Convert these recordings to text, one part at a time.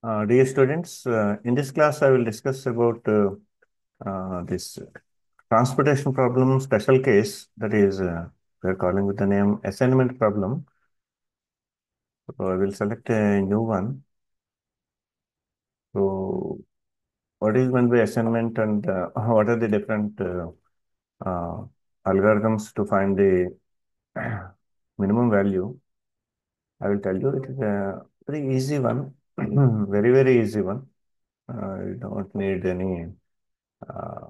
Dear students, in this class I will discuss about this transportation problem special case, that is we are calling with the name assignment problem. So I will select a new one. So what is meant by assignment, and what are the different uh, algorithms to find the minimum value? I will tell you it is a very easy one, very easy one. You don't need any uh,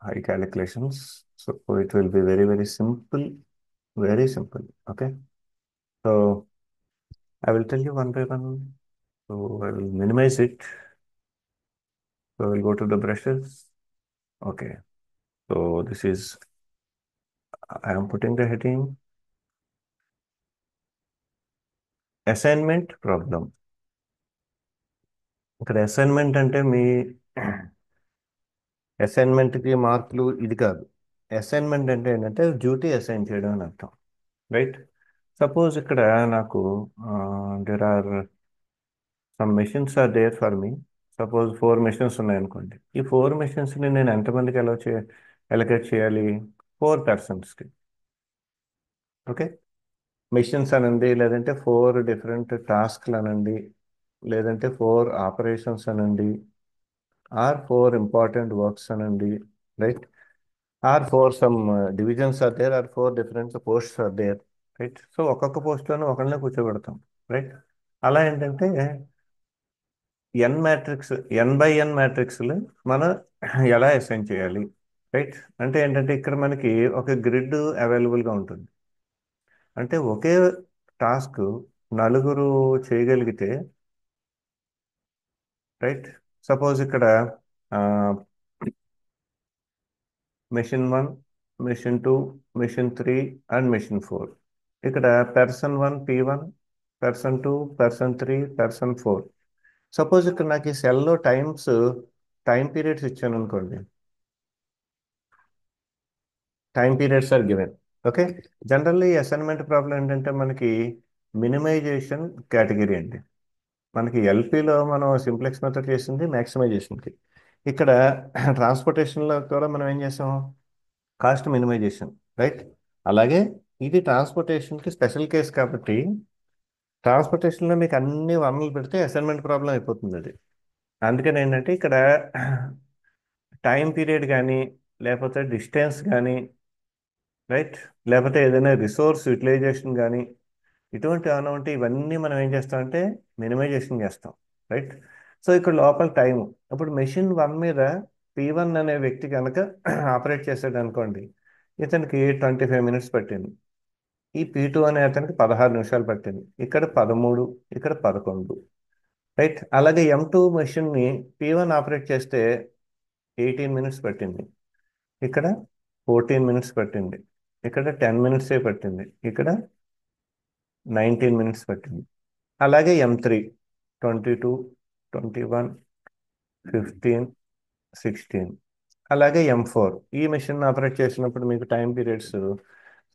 high calculations. So it will be very simple, very simple. Okay. So I will tell you one by one. So I will minimize it. So I will go to the brushes. Okay. So this is, I am putting the heading assignment problem. ఇక్కడ assignment అంటే మీ అసైన్మెంట్కి మార్కులు ఇది కాదు. Assignment అంటే ఏంటంటే duty assign చేయడం అని అర్థం, రైట్? సపోజ్ ఇక్కడ నాకు there are some machines are there for me. Suppose 4 machines ఉన్నాయనుకోండి. ఈ 4 మెషిన్స్ని నేను ఎంతమందికి ఎలకేట్ చేయాలి? 4 పర్సన్స్కి. ఓకే. మెషిన్స్ అనండి, లేదంటే 4 డిఫరెంట్ టాస్క్లు అనండి, లేదంటే 4 ఆపరేషన్స్ అనండి, ఆర్ 4 ఇంపార్టెంట్ వర్క్స్ అనండి, right? Or 4 some divisions are there, or 4 different posts are there, right? So ఒక్కొక్క పోస్ట్లోనూ ఒకళ్ళనే కూర్చోబెడతాం, రైట్? అలా ఏంటంటే ఎన్ బై ఎన్ మ్యాట్రిక్స్లు మనం ఎలా అసైన్ చేయాలి, రైట్? అంటే ఏంటంటే ఇక్కడ మనకి ఒక గ్రిడ్ అవైలబుల్గా ఉంటుంది. అంటే ఒకే టాస్క్ నలుగురు చేయగలిగితే, రైట్? సపోజ్ ఇక్కడ machine 1, machine 2, machine 3 and machine 4. ఇక్కడ person 1 P1, person 2, person 3, person 4. Suppose ఇక్కడ నాకు ఈ సెల్లో టైం పీరియడ్స్ ఇచ్చాను అనుకోండి. Time periods are given. Okay. Generally assignment problem ఏంటంటే మనకి మినిమైజేషన్ కేటగిరీ అండి. మనకి ఎల్పిలో మనం సింప్లెక్స్ మెథడ్ చేసింది మ్యాక్సిమైజేషన్కి. ఇక్కడ ట్రాన్స్పోర్టేషన్లో కూడా మనం ఏం చేసాం? Cost minimisation, right? అలాగే ఇది ట్రాన్స్పోర్టేషన్కి స్పెషల్ కేస్ కాబట్టి ట్రాన్స్పోర్టేషన్లో మీకు అన్ని వనరులు పెడితే అసైన్మెంట్ ప్రాబ్లం అయిపోతుంది అది. అందుకని ఏంటంటే ఇక్కడ టైం పీరియడ్ కానీ, లేకపోతే డిస్టెన్స్ కానీ, రైట్, లేకపోతే ఏదైనా రిసోర్స్ యూటిలైజేషన్ కానీ, ఇటువంటి ఏమైనా ఉంటే ఇవన్నీ మనం ఏం చేస్తామంటే మినిమైజేషన్ చేస్తాం, రైట్? సో ఇక్కడ లోపల టైం, ఇప్పుడు మెషిన్ 1 మీద P1 అనే వ్యక్తి కనుక ఆపరేట్ చేసాడు అనుకోండి, ఇతనికి 25 మినిట్స్ పట్టింది. ఈ P2 అనే అతనికి 16 నిమిషాలు పట్టింది. ఇక్కడ 13, ఇక్కడ 11, రైట్? అలాగే M2 మెషిన్ని P1 ఆపరేట్ చేస్తే 18 మినిట్స్ పట్టింది. ఇక్కడ 14 మినిట్స్ పట్టింది. ఇక్కడ 10 మినిట్సే పట్టింది. ఇక్కడ 19 మినిట్స్ పట్టింది. అలాగే M3 22, 21, 15, 16. అలాగే M4 ఈ మెషిన్ ఆపరేట్ చేసినప్పుడు మీకు టైం పీరియడ్స్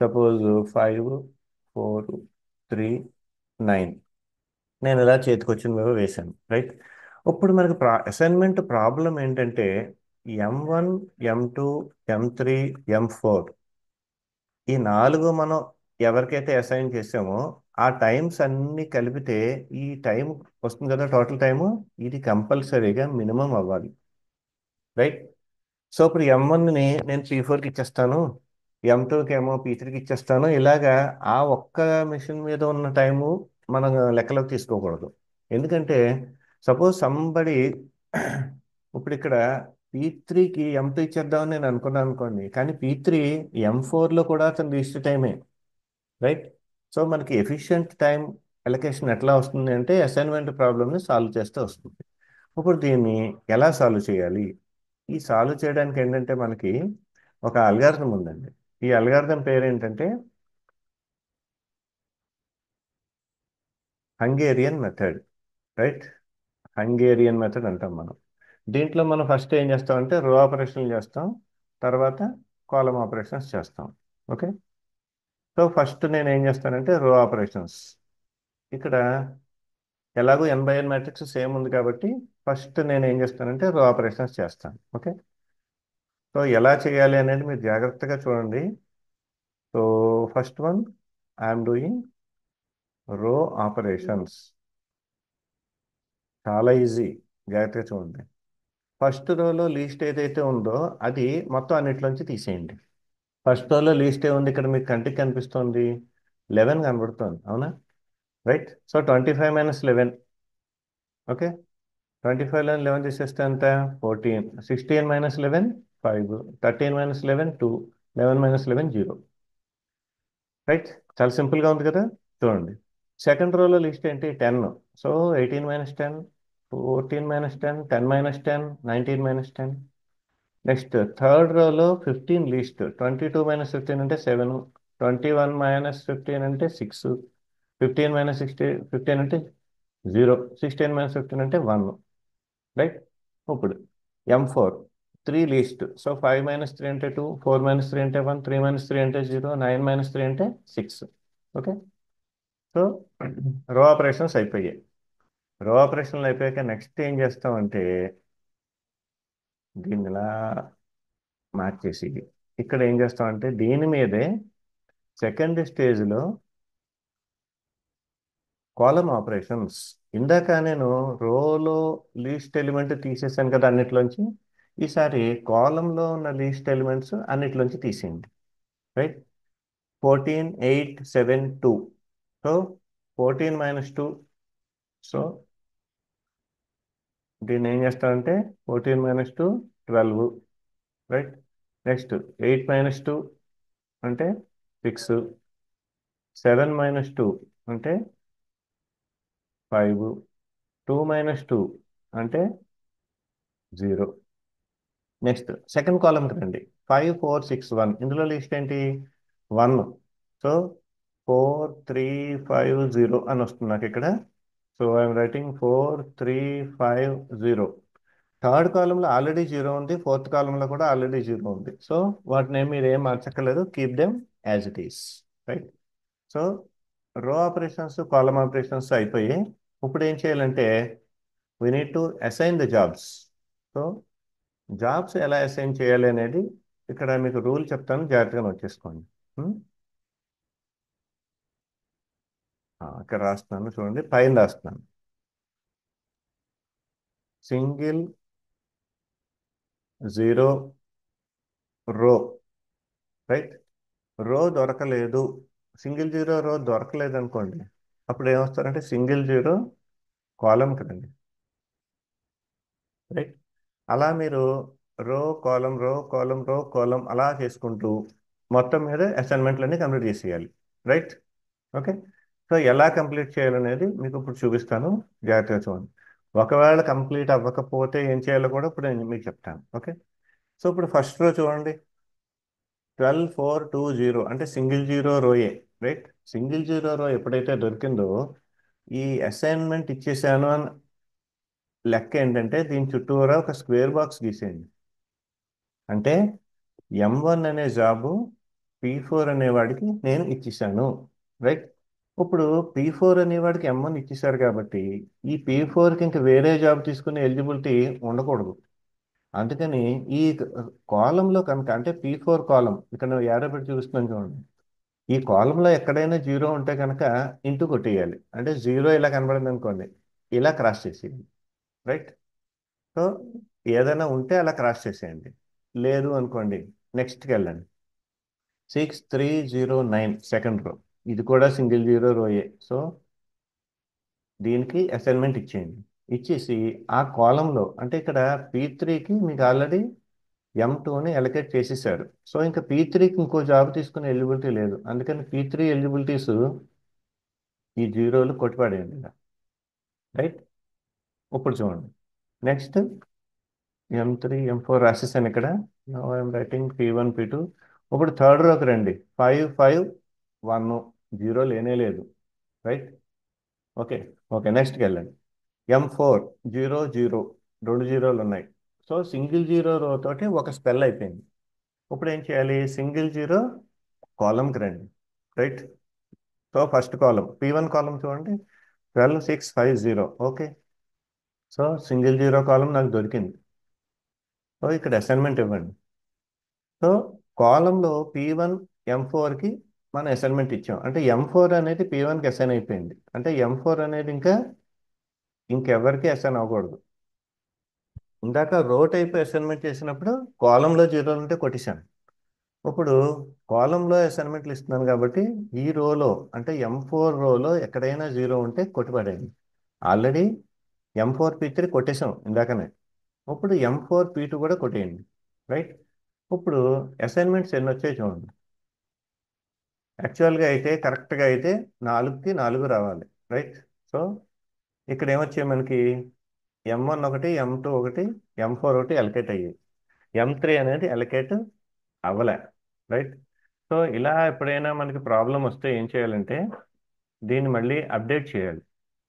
సపోజ్ 5, 4, 3, 9. నేను ఇలా చేతికొచ్చినవి వేశాను, రైట్? ఇప్పుడు మనకి అసైన్మెంట్ ప్రాబ్లం ఏంటంటే M1, M2, M3, M4 ఈ 4 మనం ఎవరికైతే అసైన్ చేసామో ఆ టైమ్స్ అన్ని కలిపితే ఈ టైం వస్తుంది కదా, టోటల్ టైము. ఇది కంపల్సరీగా మినిమం అవ్వాలి, రైట్? సో ఇప్పుడు M1ని నేను P4కి ఇచ్చేస్తాను, M2కి ఏమో P3కి ఇచ్చేస్తాను. ఇలాగా ఆ ఒక్క మిషన్ మీద ఉన్న టైము మనం లెక్కలోకి తీసుకోకూడదు. ఎందుకంటే సపోజ్ సంబడి ఇప్పుడు ఇక్కడ P3కి M2 ఇచ్చేద్దామని నేను అనుకున్నాను అనుకోండి, కానీ P3 M4లో కూడా అతను లీస్ట్ టైమే, రైట్? సో మనకి ఎఫిషియంట్ టైం అలొకేషన్ ఎట్లా వస్తుంది అంటే అసైన్మెంట్ ప్రాబ్లమ్ని సాల్వ్ చేస్తే వస్తుంది. ఇప్పుడు దీన్ని ఎలా సాల్వ్ చేయాలి? ఈ సాల్వ్ చేయడానికి ఏంటంటే మనకి ఒక అల్గారిథం ఉందండి. ఈ అల్గారిథం పేరు ఏంటంటే Hungarian method, right? Hungarian method అంటాం మనం. దీంట్లో మనం ఫస్ట్ ఏం చేస్తామంటే రో ఆపరేషన్లు చేస్తాం, తర్వాత కాలమ్ ఆపరేషన్స్ చేస్తాం. ఓకే. సో ఫస్ట్ నేను ఏం చేస్తానంటే రో ఆపరేషన్స్. ఇక్కడ ఎలాగో n/n మ్యాట్రిక్స్ సేమ్ ఉంది కాబట్టి ఫస్ట్ నేను ఏం చేస్తానంటే రో ఆపరేషన్స్ చేస్తాను. ఓకే, సో ఎలా చేయాలి అనేది మీరు జాగ్రత్తగా చూడండి. So first one, I'm doing రో ఆపరేషన్స్. చాలా ఈజీ, జాగ్రత్తగా చూడండి. ఫస్ట్ రోలో లీస్ట్ ఏదైతే ఉందో అది మొత్తం అన్నిట్లోంచి తీసేయండి. ఫస్ట్ రోలో లీస్ట్ ఏముంది ఇక్కడ మీకు కంటికి కనిపిస్తుంది? 11 కనబడుతుంది, అవునా? రైట్. సో 25 - 11. ఓకే, 25 లో 11 తీసేస్తే ఎంత? 14. 16 - 11, 5. 13 - 11, 2. 11 - 11, 0. రైట్. చాలా సింపుల్గా ఉంది కదా. చూడండి, సెకండ్ రోలో లిస్ట్ ఏంటి? 10. సో 18 - 10, 14 - 10, 10 - 10, 19 - 10. నెక్స్ట్ థర్డ్ రోలో 15 లిస్ట్. 22 - 15 అంటే 7. 21 - 15 అంటే 6. 15 - 15 అంటే 0. 16 - 15 అంటే 1. రైట్. ఇప్పుడు M4 3 లిస్ట్. సో 5 - 3 అంటే 2, 4 - 3 అంటే 1, 3 - 3 అంటే 0, 9 - 3 అంటే 6. ఓకే, సో రో ఆపరేషన్స్ అయిపోయాయి. రో ఆపరేషన్లు అయిపోయాక నెక్స్ట్ ఏం చేస్తామంటే దీన్ని ఇలా మార్చేసి ఇక్కడ ఏం చేస్తామంటే దీని మీదే సెకండ్ స్టేజ్లో కాలమ్ ఆపరేషన్స్. ఇందాక నేను రోలో లీస్ట్ ఎలిమెంట్ తీసేసాను కదా అన్నిట్లోంచి. ఈసారి కాలంలో ఉన్న లీస్ట్ ఎలిమెంట్స్ అన్నిట్లోంచి తీసేయండి. రైట్. 14, 8, 7, 2. సో 14 - 2. సో దీన్ని ఏం చేస్తామంటే 14 - 2, 12. రైట్. నెక్స్ట్ 8 - 2 అంటే 6. 7 - 2 అంటే 5. 2 - 2 అంటే 0. నెక్స్ట్ సెకండ్ కాలంకి రండి. 5, 4, 6, 1. ఇందులో లిస్ట్ ఏంటి? 1. సో 4, 3, 5, 0 అని వస్తుంది నాకు ఇక్కడ. So I'm writing 4, 3, 5, 0. థర్డ్ కాలంలో ఆల్రెడీ 0 ఉంది, ఫోర్త్ కాలంలో కూడా ఆల్రెడీ 0 ఉంది. సో వాటిని మీరు ఏం మార్చక్కర్లేదు, keep them as it is. Right. So row operations, column operations అయిపోయి ఇప్పుడు ఏం చేయాలంటే we need to assign the jobs. So jobs ఎలా అసైన్ చేయాలి అనేది ఇక్కడ మీకు రూల్ చెప్తాను, జాగ్రత్తగా నోట్ చేసుకోండి. ఉం? ఇక్కడ రాస్తున్నాను చూడండి, పైన రాస్తున్నాను. సింగిల్ జీరో రో. రైట్. రో దొరకలేదు, సింగిల్ జీరో రో దొరకలేదు అనుకోండి, అప్పుడు ఏమొస్తారంటే సింగిల్ జీరో కాలంకి రండి. రైట్. అలా మీరు రో కాలం, రో కాలం, రో కాలం అలా చేసుకుంటూ మొత్తం మీద అసైన్మెంట్లన్నీ కంప్లీట్ చేసేయాలి. రైట్. ఓకే, సో ఎలా కంప్లీట్ చేయాలనేది మీకు ఇప్పుడు చూపిస్తాను, జాగ్రత్తగా చూడండి. ఒకవేళ కంప్లీట్ అవ్వకపోతే ఏం చేయాలో కూడా ఇప్పుడు నేను మీకు చెప్తాను. ఓకే, సో ఇప్పుడు ఫస్ట్ రో చూడండి, 12, 4, 2, 0 అంటే సింగిల్ జీరో రోయే. రైట్. సింగిల్ జీరో రో ఎప్పుడైతే దొరికిందో ఈ అసైన్మెంట్ ఇచ్చేసాను అని లెక్క ఏంటంటే దీని చుట్టూరా ఒక స్క్వేర్ బాక్స్ గీసేయండి. అంటే M1 అనే జాబు P4 అనేవాడికి నేను ఇచ్చేసాను. రైట్. ఇప్పుడు P4 అనేవాడికి M1 ఇచ్చేసారు కాబట్టి ఈ P4కి ఇంక వేరే జాబ్ తీసుకునే ఎలిజిబిలిటీ ఉండకూడదు. అందుకని ఈ కాలంలో కనుక, అంటే P4 కాలం ఇక్కడ యారో పెట్టి చూపిస్తున్నాను చూడండి, ఈ కాలంలో ఎక్కడైనా జీరో ఉంటే కనుక ఇంటూ కొట్టేయాలి. అంటే జీరో ఇలా కనబడింది అనుకోండి, ఇలా క్రాస్ చేసేయండి. రైట్. సో ఏదైనా ఉంటే అలా క్రాస్ చేసేయండి, లేదు అనుకోండి నెక్స్ట్కి వెళ్ళండి. 6309 సెకండ్ రో, ఇది కూడా సింగిల్ జీరో రోయే. సో దీనికి అసైన్మెంట్ ఇచ్చేయండి. ఇచ్చేసి ఆ కాలంలో, అంటే ఇక్కడ P3కి మీకు ఆల్రెడీ M2ని అలొకేట్ చేసేసారు. సో ఇంకా P3కి ఇంకో జాబ్ తీసుకునే ఎలిజిబిలిటీ లేదు. అందుకని P3 ఎలిజిబిలిటీస్ ఈ జీరోలు కొట్టిపడేయండి ఇలా. రైట్. ఇప్పుడు చూడండి, నెక్స్ట్ M3, M4 రాసేసాను ఇక్కడ. I'm writing P1, P2. ఇప్పుడు థర్డ్ రోకి రండి. 5, 5, 1. జీరో లేనే లేదు. రైట్. ఓకే. ఓకే, నెక్స్ట్కి వెళ్ళండి. M4 0, 0. రెండు జీరోలు ఉన్నాయి. సో సింగిల్ జీరో రో తోటి ఒక స్పెల్ అయిపోయింది. ఇప్పుడు ఏం చేయాలి? సింగిల్ జీరో కాలంకి రండి. రైట్. సో ఫస్ట్ కాలం P1 కాలం చూడండి, 12650. ఓకే. సో సింగిల్ జీరో కాలం నాకు దొరికింది. సో ఇక్కడ అసైన్మెంట్ ఇవ్వండి. సో కాలంలో P1 M4కి మనం అసైన్మెంట్ ఇచ్చాం, అంటే M4 అనేది P1కి అసైన్ అయిపోయింది, అంటే M4 అనేది ఇంకా ఇంకెవరికి అసైన్ అవ్వకూడదు. ఇందాక రో టైప్ అసైన్మెంట్ చేసినప్పుడు కాలంలో జీరోలు ఉంటే కొట్టేశాను. ఇప్పుడు కాలంలో అసైన్మెంట్లు ఇస్తున్నాను కాబట్టి ఈ రోలో అంటే M4 రోలో ఎక్కడైనా జీరో ఉంటే కొట్టిపడేయండి. ఆల్రెడీ M4P3 కొట్టేశాం ఇందాకనే. ఇప్పుడు M4P2 కూడా కొట్టేయండి. రైట్. ఇప్పుడు అసైన్మెంట్స్ ఎన్ని వచ్చాయి చూడండి. యాక్చువల్గా అయితే కరెక్ట్గా అయితే 4కి 4 రావాలి. రైట్. సో ఇక్కడ ఏమొచ్చాయి మనకి, M1 ఒకటి, M2 ఒకటి, M4 ఒకటి ఎలకేట్ అయ్యాయి. M3 అనేది ఎలకేట్ అవ్వలే. రైట్. సో ఇలా ఎప్పుడైనా మనకి ప్రాబ్లం వస్తే ఏం చేయాలంటే దీన్ని మళ్ళీ అప్డేట్ చేయాలి.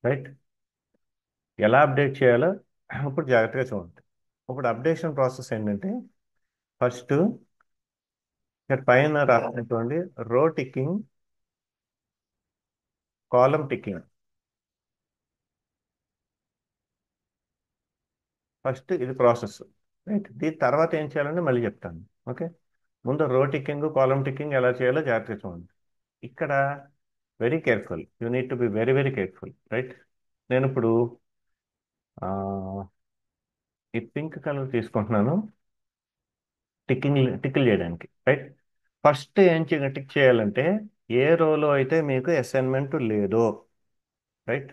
రైట్. ఎలా అప్డేట్ చేయాలో ఇప్పుడు జాగ్రత్తగా చూడండి. ఇప్పుడు అప్డేషన్ ప్రాసెస్ ఏంటంటే ఫస్ట్ ఇక్కడ పైన రాసినటువంటి రో టిక్కింగ్, కాలం టిక్కింగ్, ఫస్ట్ ఇది ప్రాసెస్. రైట్. దీని తర్వాత ఏం చేయాలంటే మళ్ళీ చెప్తాను. ఓకే. ముందు రో టిక్కింగ్, కాలం టిక్కింగ్ ఎలా చేయాలో జాగ్రత్తగా చూడండి. ఇక్కడ very careful, you need to be very very careful. Right. నేను ఇప్పుడు ఈ పింక్ కలర్ తీసుకుంటున్నాను టిక్కిల్ చేయడానికి. రైట్. ఫస్ట్ ఏం టిక్ చేయాలంటే ఏ రోలో అయితే మీకు అసైన్మెంట్ లేదో, రైట్,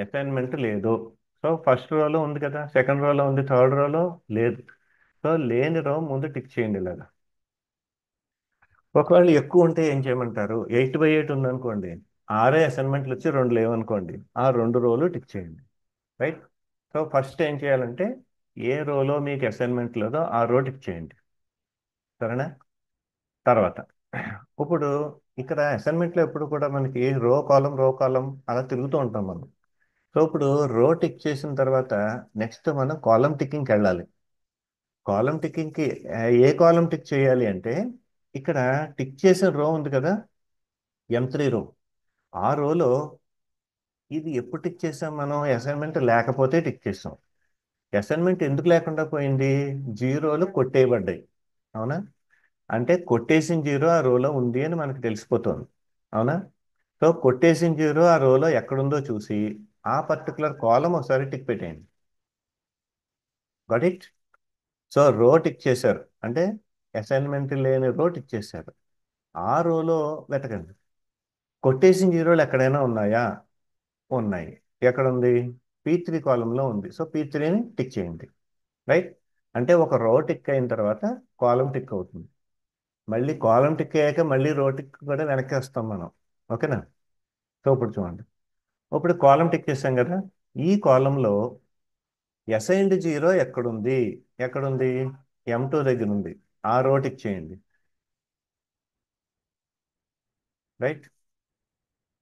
అసైన్మెంట్ లేదు. సో ఫస్ట్ రోలో ఉంది కదా, సెకండ్ రోలో ఉంది, థర్డ్ రోలో లేదు. సో లేని రో ముందు టిక్ చేయండి ఇలాగా. ఒకవేళ ఎక్కువ ఉంటే ఏం చేయమంటారు, 8/8 ఉందనుకోండి, ఆరే అసైన్మెంట్లు వచ్చి 2 లేవనుకోండి, ఆ 2 రోలు టిక్ చేయండి. రైట్. సో ఫస్ట్ ఏం చేయాలంటే ఏ రోలో మీకు అసైన్మెంట్ లేదో ఆ రో టిక్ చేయండి. సరేనా. తర్వాత ఇప్పుడు ఇక్కడ అసైన్మెంట్లో ఎప్పుడు కూడా మనకి రో కాలం అలా తిరుగుతూ ఉంటాం మనం. సో ఇప్పుడు రో టిక్ చేసిన తర్వాత నెక్స్ట్ మనం కాలం టిక్కింగ్కి వెళ్ళాలి. కాలం టిక్కింగ్కి ఏ కాలం టిక్ చేయాలి అంటే ఇక్కడ టిక్ చేసిన రో ఉంది కదా, M3 రో. ఆ రోలో ఇది ఎప్పుడు టిక్ చేసాం మనం, అసైన్మెంట్ లేకపోతే టిక్ చేసాం. అసైన్మెంట్ ఎందుకు లేకుండా పోయింది, జీరోలు కొట్టేయబడ్డాయి. అవునా. అంటే కొట్టేసిన జీరో ఆ రోలో ఉంది అని మనకు తెలిసిపోతుంది. అవునా. సో కొట్టేసిన జీరో ఆ రోలో ఎక్కడుందో చూసి ఆ పర్టికులర్ కాలం ఒకసారి టిక్ పెట్టేయండి. Got it. సో రో టిక్ చేశారు అంటే అసైన్మెంట్ లేని రో టిక్ చేశారు. ఆ రోలో వెతకండి. కొట్టేసిన జీరోలు ఎక్కడైనా ఉన్నాయా, ఉన్నాయి. ఎక్కడుంది, P3 కాలంలో ఉంది. సో P3ని టిక్ చేయండి. రైట్. అంటే ఒక రో టిక్ అయిన తర్వాత కాలం టిక్ అవుతుంది. మళ్ళీ కాలం టిక్ అయ్యాక మళ్ళీ రో టిక్ కూడా వెనక్కి వస్తాం మనం. ఓకేనా. సో ఇప్పుడు చూడండి. ఇప్పుడు కాలం టిక్ చేసాం కదా, ఈ కాలంలో అసైన్డ్ జీరో ఎక్కడుంది, ఎక్కడుంది, M2 దగ్గర ఉంది. ఆ రో టిక్ చేయండి. రైట్.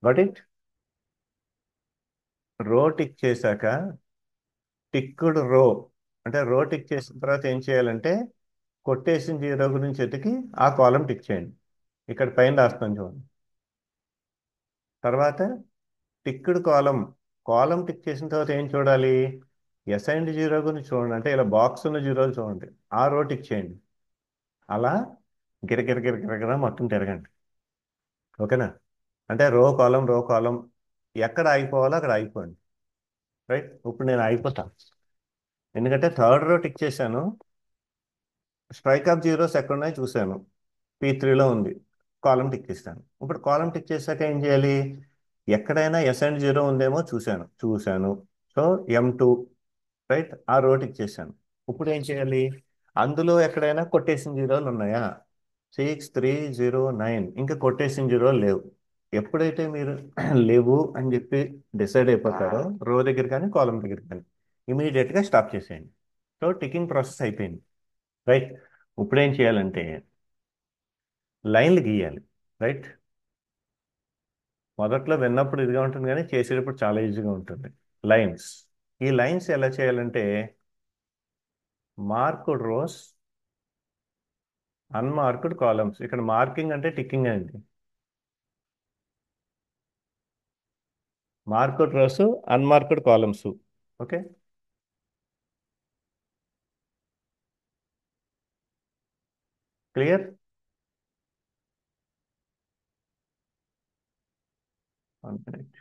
Got it. రో టిక్ చేశాక టిక్డ్ రో, అంటే రో టిక్ చేసిన తర్వాత ఏం చేయాలంటే కొట్టేసిన జీరో గురించి వెతికి ఆ కాలం టిక్ చేయండి. ఇక్కడ పైన రాస్తాను చూడండి. తర్వాత టిక్డ్ కాలం, కాలం టిక్ చేసిన తర్వాత ఏం చూడాలి, అసైన్డ్ జీరో గురించి చూడండి, అంటే ఇలా బాక్స్ ఉన్న జీరోలు చూడండి, ఆ రో టిక్ చేయండి. అలా గిరగిర గిరగిర మొత్తం తిరగండి. ఓకేనా. అంటే రో కాలం ఎక్కడ ఆగిపోవాలో అక్కడ ఆగిపోండి. రైట్. ఇప్పుడు నేను ఆగిపోతాను, ఎందుకంటే థర్డ్ రో టిక్ చేశాను, స్ట్రైక్ ఆఫ్ జీరోస్ ఎక్కడున్నాయో చూశాను, P3లో ఉంది, కాలం టిక్ చేస్తాను. ఇప్పుడు కాలం టిక్ చేశాక ఏం చేయాలి, ఎక్కడైనా అసైన్డ్ జీరో ఉందేమో చూశాను. సో M2, రైట్, ఆ రో టిక్ చేశాను. ఇప్పుడు ఏం చేయాలి, అందులో ఎక్కడైనా కొట్టేసిన జీరోలు ఉన్నాయా, 6309, ఇంకా కొట్టేసిన జీరోలు లేవు. ఎప్పుడైతే మీరు లేవు అని చెప్పి డిసైడ్ అయిపోతారో రో దగ్గర కానీ కాలం దగ్గర కానీ ఇమీడియట్గా స్టాప్ చేసేయండి. సో టికింగ్ ప్రాసెస్ అయిపోయింది. రైట్. ఇప్పుడు ఏం చేయాలంటే లైన్లు గీయాలి. రైట్. మొదట్లో విన్నప్పుడు ఇదిగా ఉంటుంది కానీ చేసేటప్పుడు చాలా ఈజీగా ఉంటుంది. లైన్స్. ఈ లైన్స్ ఎలా చేయాలంటే మార్క్డ్ రోస్, అన్మార్క్డ్ కాలమ్స్. ఇక్కడ మార్కింగ్ అంటే టిక్కింగ్ అండి. Marked rows, unmarked columns. Okay. Clear. One minute.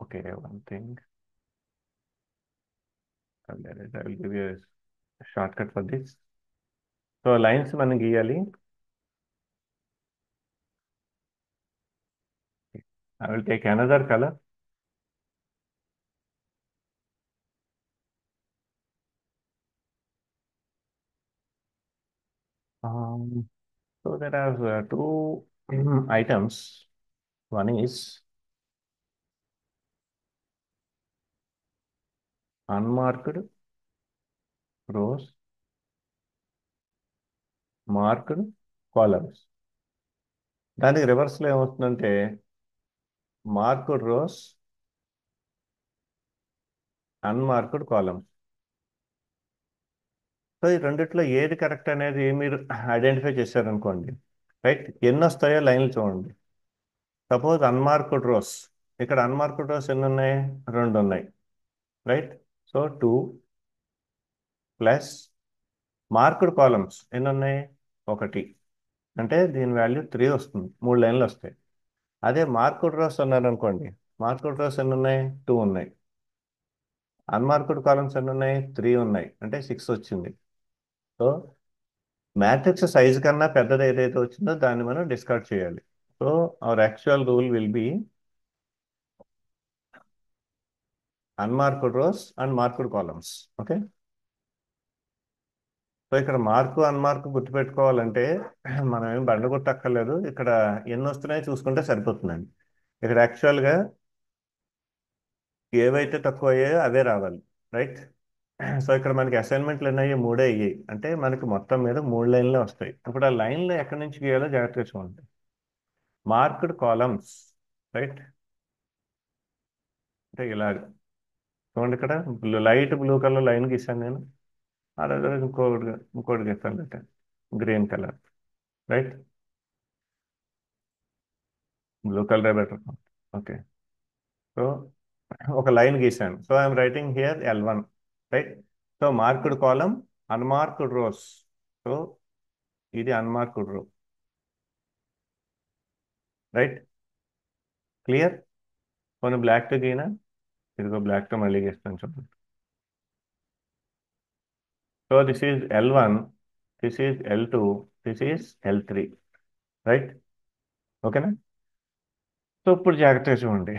Okay, one thing. I will give you shortcut for this. So lines మనం గీయాలి. I will take another colour. So there are two items. One is unmarked rows, marked columns. దానికి రివర్స్లో ఏమవుతుందంటే marked rows, unmarked columns. So ఈ రెండిట్లో ఏది correct అనేది మీరు ఐడెంటిఫై చేశారనుకోండి, రైట్, ఎన్ని వస్తాయో లైన్లు చూడండి. సపోజ్ అన్మార్క్డ్ రోస్, ఇక్కడ అన్మార్క్డ్ రోస్ ఎన్ని ఉన్నాయి? రెండు ఉన్నాయి, right. So two plus marked columns ఎన్ని ఉన్నాయి? ఒకటి. అంటే దీని వాల్యూ త్రీ వస్తుంది, మూడు లైన్లు వస్తాయి. అదే మార్క్డ్ రోస్ అన్నారు అనుకోండి, మార్క్డ్ రోస్ ఎన్ని ఉన్నాయి? టూ ఉన్నాయి. అన్మార్క్డ్ కాలమ్స్ ఎన్ని ఉన్నాయి? త్రీ ఉన్నాయి, అంటే సిక్స్ వచ్చింది. సో మ్యాట్రిక్స్ సైజ్ కన్నా పెద్దది ఏదైతే వచ్చిందో దాన్ని మనం డిస్కార్డ్ చేయాలి. So our actual rule will be unmarked rows and marked columns. Okay. So ఇక్కడ మార్కు అన్మార్క్ గుర్తుపెట్టుకోవాలంటే మనం ఏం బండ కొట్టక్కర్లేదు. ఇక్కడ ఎన్ని వస్తున్నాయో చూసుకుంటే సరిపోతుందండి. ఇక్కడ యాక్చువల్గా ఏవైతే తక్కువ అయ్యాయో అవే రావాలి, రైట్. సో ఇక్కడ మనకి అసైన్మెంట్లు ఎన్ని అయ్యాయి? మూడే అయ్యాయి. అంటే మనకి మొత్తం మీద మూడు లైన్లే వస్తాయి. ఇప్పుడు ఆ లైన్లు ఎక్కడి నుంచి గీయాలో జాగ్రత్తగా చూడండి. మార్క్డ్ కాలమ్స్, రైట్, అంటే ఇలాగ చూడండి. ఇక్కడ లైట్ బ్లూ కలర్ లైన్ గీసాను నేను. అదే ఇంకోటి గీస్తాను, అంటే గ్రీన్ కలర్, రైట్. బ్లూ కలరే బెటర్. ఓకే. సో ఒక లైన్ గీసాను. So I'm writing here L1, right. So marked column, unmarked rows. So ఇది అన్మార్క్డ్ రో, రైట్. క్లియర్. కొన్ని బ్లాక్తో గీనా, ఇదిగో బ్లాక్తో మళ్ళీ గీస్తాను చూడండి. So this is L1, this is L2, this is L3, right. ఓకేనా. సో ఇప్పుడు జాగ్రత్తగా చూడండి.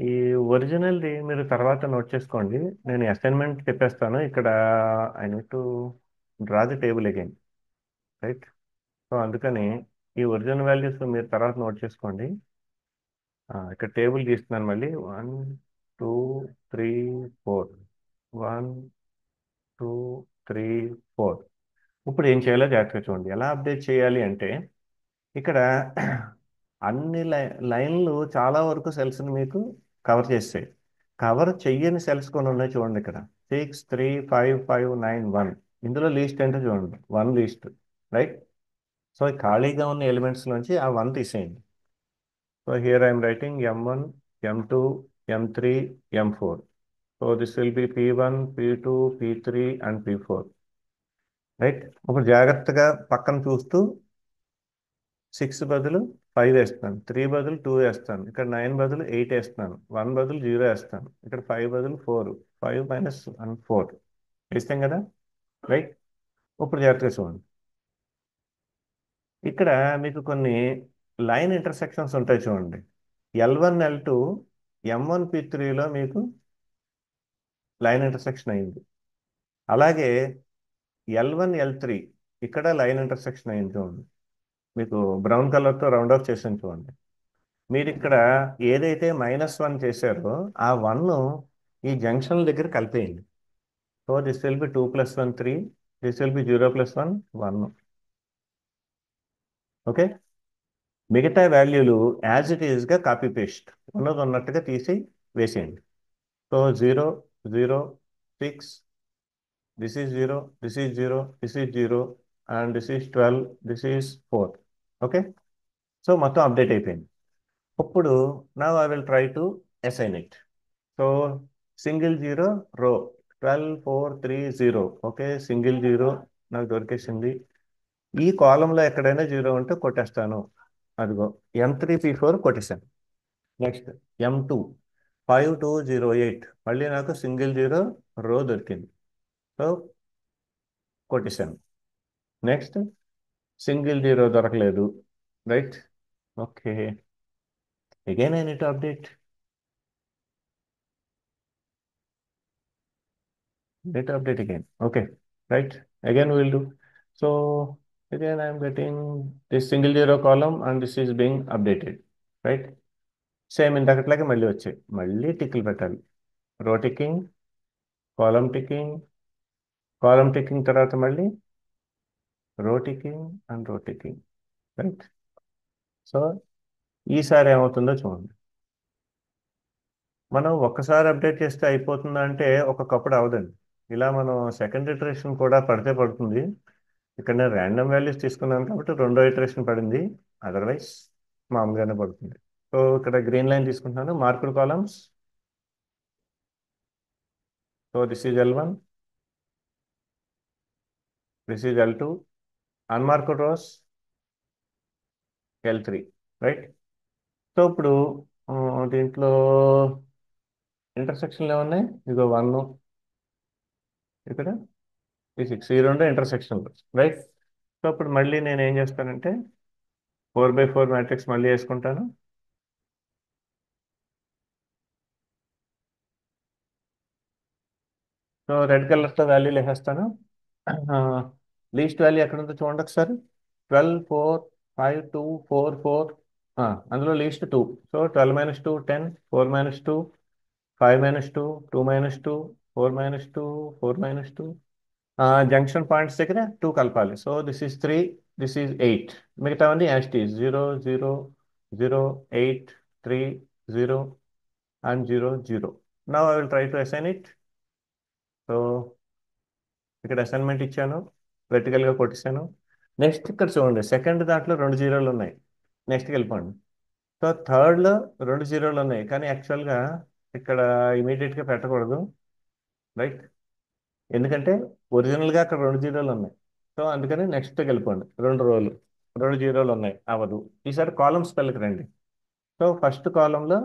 ఈ ఒరిజినల్ది మీరు తర్వాత నోట్ చేసుకోండి. నేను అసైన్మెంట్ చెప్పేస్తాను ఇక్కడ. I need to draw the table again, right. So అందుకని ఈ ఒరిజినల్ వాల్యూస్ మీరు తర్వాత నోట్ చేసుకోండి. ఇక్కడ టేబుల్ గీస్తున్నాను మళ్ళీ. 1 2 3 4, 1 2 3 4. ఇప్పుడు ఏం చేయాలో జాగ్రత్తగా చూడండి. ఎలా అప్డేట్ చేయాలి అంటే ఇక్కడ అన్ని లైన్లు చాలా వరకు సెల్స్ని మీకు కవర్ చేస్తాయి. కవర్ చెయ్యని సెల్స్ కొన్ని ఉన్నాయి చూడండి. ఇక్కడ 6 3 5 5 9 1. ఇందులో లీస్ట్ ఏంటో చూడండి, వన్ లీస్ట్, రైట్. సో ఈ ఖాళీగా ఉన్న ఎలిమెంట్స్ నుంచి ఆ వన్ తీసేయండి. So here I'm writing M1, M2, M3, M4. So this will B P1, P2, P3 and P4, right. ఇప్పుడు జాగ్రత్తగా పక్కన చూస్తూ 6 బదులు 5 వేస్తాను, 3 బదులు 2 వేస్తాను, ఇక్కడ 9 బదులు 8 వేస్తున్నాను, 1 బదులు 0 వేస్తాను, ఇక్కడ 5 బదులు 4, 5 మైనస్ 1 4 వేస్తాం కదా, రైట్. ఇప్పుడు జాగ్రత్తగా చూడండి. ఇక్కడ మీకు కొన్ని లైన్ ఇంటర్సెక్షన్స్ ఉంటాయి చూడండి. L1 L2 M1 P3లో మీకు లైన్ ఇంటర్సెక్షన్ అయింది. అలాగే L1 L3 ఇక్కడ లైన్ ఇంటర్సెక్షన్ అయింది చూడండి. మీకు బ్రౌన్ కలర్తో రౌండ్ ఆఫ్ చేసాను చూడండి. మీరు ఇక్కడ ఏదైతే -1 చేశారో ఆ 1 ఈ జంక్షన్ దగ్గర కలిపేయండి. So this will be 2 + 1 3, this will be 0 + 1 1. Okay. మిగతా వాల్యూలు యాజ్ ఇట్ ఈస్గా కాపీ పేస్ట్ ఉన్నది ఉన్నట్టుగా తీసి వేసేయండి. So 0 0 6, this is 0, this is 0, this is 0, and this is 12, this is 4. Okay. So మొత్తం అప్డేట్ అయిపోయింది. ఇప్పుడు నా I will try to assign it. So single zero row 12 4 3 0. Okay, single zero నాకు దొరికేసింది. ఈ కాలంలో ఎక్కడైనా జీరో ఉంటే కొట్టేస్తాను. అదిగో M3P4 కొట్టేశాను. నెక్స్ట్ M2 5208, మళ్ళీ నాకు సింగిల్ జీరో రో దొరికింది. సో కొట్టేశాను. నెక్స్ట్ సింగిల్ జీరో దొరకలేదు. Right. Okay, again I need to update. Data update again. Okay, right. Again we will do. So again I am getting this single zero column and this is being updated. Right. Same ఇందాకట్లాగే మళ్ళీ వచ్చాయి. మళ్ళీ టిక్లు పెట్టాలి. రో ticking, కాలం ticking తర్వాత మళ్ళీ రో ticking and రో టికింగ్. రైట్. సో ఈసారి ఏమవుతుందో చూడండి. మనం ఒక్కసారి అప్డేట్ చేస్తే అయిపోతుందా అంటే ఒక్కొక్కప్పుడు అవదండి. ఇలా మనం సెకండ్ ఇటరేషన్ కూడా పడితే పడుతుంది. ఇక్కడ నేను ర్యాండమ్ వాల్యూస్ తీసుకున్నాను కాబట్టి రెండో ఇటరేషన్ పడింది. అదర్వైజ్ మామూలుగానే పడుతుంది. సో ఇక్కడ గ్రీన్ లైన్ తీసుకుంటున్నాను. Marked columns. So this is L1, this is L2, unmarked rows L3. Right. So ఇప్పుడు దీంట్లో ఇంటర్సెక్షన్లు ఏమున్నాయి? ఇదిగో 1 ఇక్కడ, ఈ 6, ఈ రెండు ఇంటర్సెక్షన్లు. రైట్. సో ఇప్పుడు మళ్ళీ నేను ఏం చేస్తానంటే 4x4 మ్యాట్రిక్స్ మళ్ళీ వేసుకుంటాను. సో రెడ్ కలర్తో వాల్యూలు వేసేస్తాను. లీస్ట్ వాల్యూ ఎక్కడ ఉందో చూడండి ఒకసారి. 12 4 5 2 4 4. అందులో లీస్ట్ 2. సో 12 - 2 10, 4 - 2 5 - 2 2 - 2 4 - 2 4 - 2. జంక్షన్ పాయింట్స్ దగ్గర 2 కలపాలి. So this is 3, this is 8. మిగతావన్నీ యాస్టీస్ 0 0 0 8 3 0 and 0 0. Now I will try to assign it. So ఇక్కడ అసైన్మెంట్ ఇచ్చాను, వెర్టికల్గా కొట్టేశాను. నెక్స్ట్ ఇక్కడ చూడండి, సెకండ్ దాంట్లో 2 జీరోలు ఉన్నాయి. నెక్స్ట్కి వెళ్ళిపోండి. సో థర్డ్లో 2 జీరోలు ఉన్నాయి, కానీ యాక్చువల్గా ఇక్కడ ఇమీడియట్గా పెట్టకూడదు. రైట్. ఎందుకంటే ఒరిజినల్గా అక్కడ 2 జీరోలు ఉన్నాయి. సో అందుకని నెక్స్ట్కి వెళ్ళిపోండి. 2 జీరోలు ఉన్నాయి, అవ్వదు. ఈసారి కాలమ్ స్పెల్కి రండి. సో ఫస్ట్ కాలంలో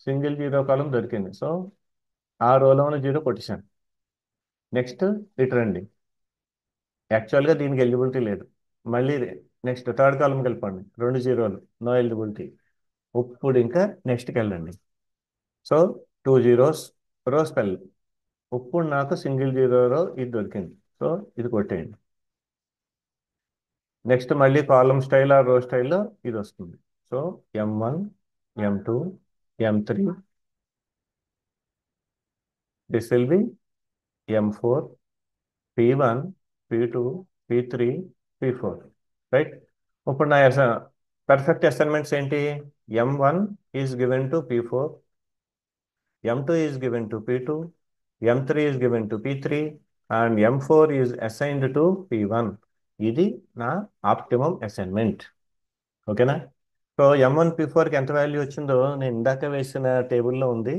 సింగిల్ జీరో కాలం దొరికింది. సో ఆ రోలో ఉన్న జీరో కొట్టేశాను. నెక్స్ట్ ఇటు రండి. యాక్చువల్గా దీనికి ఎలిజిబిలిటీ లేదు. మళ్ళీ నెక్స్ట్ థర్డ్ కాలంకి వెళ్ళిపోండి. 2 జీరోలు, నో ఎలిజిబిలిటీ. ఇప్పుడు ఇంకా నెక్స్ట్కి వెళ్ళండి. సో 2 జీరోస్, రో స్పెల్. ఇప్పుడు నాకు సింగిల్ జీరో రో ఇది దొరికింది. సో ఇది కొట్టేయండి. నెక్స్ట్ మళ్ళీ కాలం స్టైల్ ఆ రో స్టైల్లో ఇది వస్తుంది. So M1 M2 M3, this will B M4 P1 P2 P3 P4. Right. ఇప్పుడు నా పర్ఫెక్ట్ అసైన్మెంట్స్ ఏంటి? M1 is given to P4, M2 is given to P2, M3 is given to P3 and M4 is assigned to P1. ఇది నా optimum assignment. ఓకేనా? So M1P4కి ఎంత value వచ్చిందో నేను ఇందాక వేసిన టేబుల్లో ఉంది.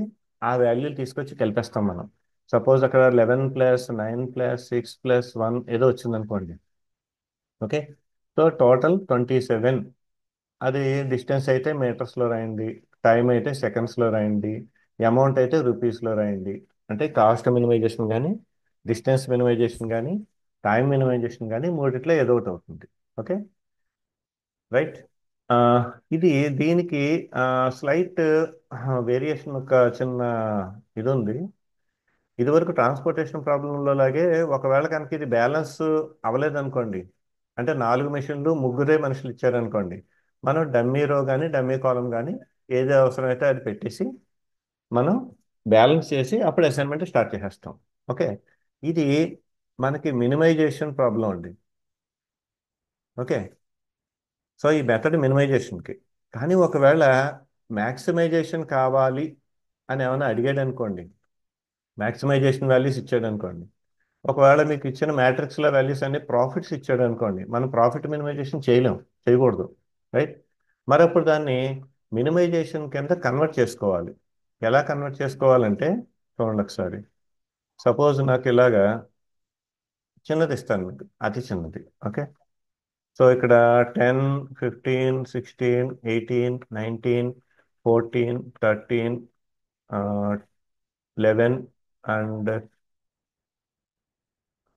ఆ వాల్యూలు తీసుకొచ్చి కలిపేస్తాం మనం. సపోజ్ అక్కడ 11 + 9 + 6 + 1 ఏదో వచ్చింది అనుకోండి. ఓకే. So total 27. అది డిస్టెన్స్ అయితే మీటర్స్లో రాయండి, టైం అయితే సెకండ్స్లో రాయండి, అమౌంట్ అయితే రూపీస్లో రాయండి. అంటే కాస్ట్ మినిమైజేషన్ కానీ, డిస్టెన్స్ మినిమైజేషన్ కానీ, టైం మినిమైజేషన్ కానీ మూడిట్లో ఏదో ఒకటి అవుతుంది. ఓకే. రైట్. ఇది దీనికి స్లైట్ వేరియేషన్, ఒక చిన్న ఇది ఉంది. ఇదివరకు ట్రాన్స్పోర్టేషన్ ప్రాబ్లంలో లాగే ఒకవేళ కనుక ఇది బ్యాలెన్స్ అవ్వలేదనుకోండి, అంటే 4 మెషిన్లు 3 మనుషులు ఇచ్చారనుకోండి, మనం డమ్మీ రో కానీ డమ్మీ కాలం కానీ ఏది అవసరమైతే అది పెట్టేసి మనం బ్యాలెన్స్ చేసి అప్పుడు అసైన్మెంట్ స్టార్ట్ చేసేస్తాం. ఓకే. ఇది మనకి మినిమైజేషన్ ప్రాబ్లం అండి. ఓకే. సో ఈ మెథడ్ మినిమైజేషన్కి. కానీ ఒకవేళ మ్యాక్సిమైజేషన్ కావాలి అని ఏమైనా అడిగాడు అనుకోండి, మ్యాక్సిమైజేషన్ వాల్యూస్ ఇచ్చాడు అనుకోండి, ఒకవేళ మీకు ఇచ్చిన మ్యాట్రిక్స్లో వాల్యూస్ అన్ని ప్రాఫిట్స్ ఇచ్చాడు అనుకోండి, మనం ప్రాఫిట్ మినిమైజేషన్ చేయలేం, చేయకూడదు. రైట్. మరప్పుడు దాన్ని మినిమైజేషన్ కింద కన్వర్ట్ చేసుకోవాలి. ఎలా కన్వర్ట్ చేసుకోవాలంటే చూడండి ఒకసారి. సపోజ్ నాకు ఇలాగా చిన్నది ఇస్తాను మీకు, అతి చిన్నది. ఓకే. సో ఇక్కడ 10, 15, 16, 18, 19, 14, 13, 11 అండ్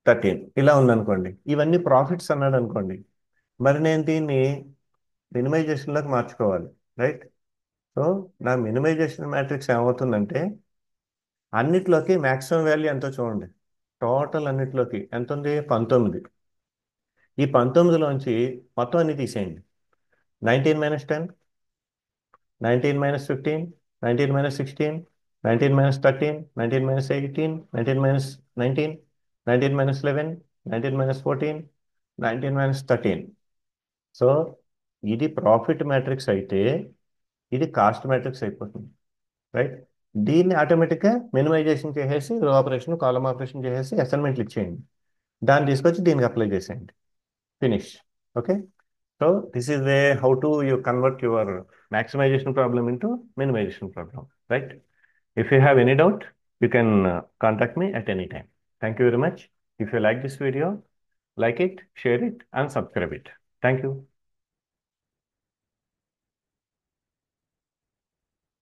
13 ఇలా ఉందనుకోండి. ఇవన్నీ ప్రాఫిట్స్ అన్నాడు అనుకోండి. మరి నేను దీన్ని మినిమైజేషన్లోకి మార్చుకోవాలి. రైట్. సో నా మినిమైజేషన్ మ్యాట్రిక్స్ ఏమవుతుందంటే అన్నిట్లోకి మ్యాక్సిమం వాల్యూ ఎంతో చూడండి. టోటల్ అన్నిట్లోకి ఎంత ఉంది? 19. ఈ 19లోంచి మొత్తం అన్ని తీసేయండి. 19 - 10, 19 - 15, 19 - 16, 19 - 13, 19 - 18, 19 - 19, 19 - 11, 19 - 14, 19 - 13. సో ఇది ప్రాఫిట్ మ్యాట్రిక్స్ అయితే ఇది కాస్ట్ మ్యాట్రిక్స్ అయిపోతుంది. రైట్. దీన్ని ఆటోమేటిక్గా మినిమైజేషన్ చేసేసి రో ఆపరేషన్ కాలమ్ ఆపరేషన్ చేసేసి అసైన్మెంట్లు ఇచ్చేయండి. దాన్ని తీసుకొచ్చి దీనికి అప్లై చేసేయండి. Finish. Okay. So this is way how to you convert your maximization problem into minimization problem. Right. If you have any doubt, you can contact me at any time. Thank you very much. If you like this video, like it, share it, and subscribe it. Thank you.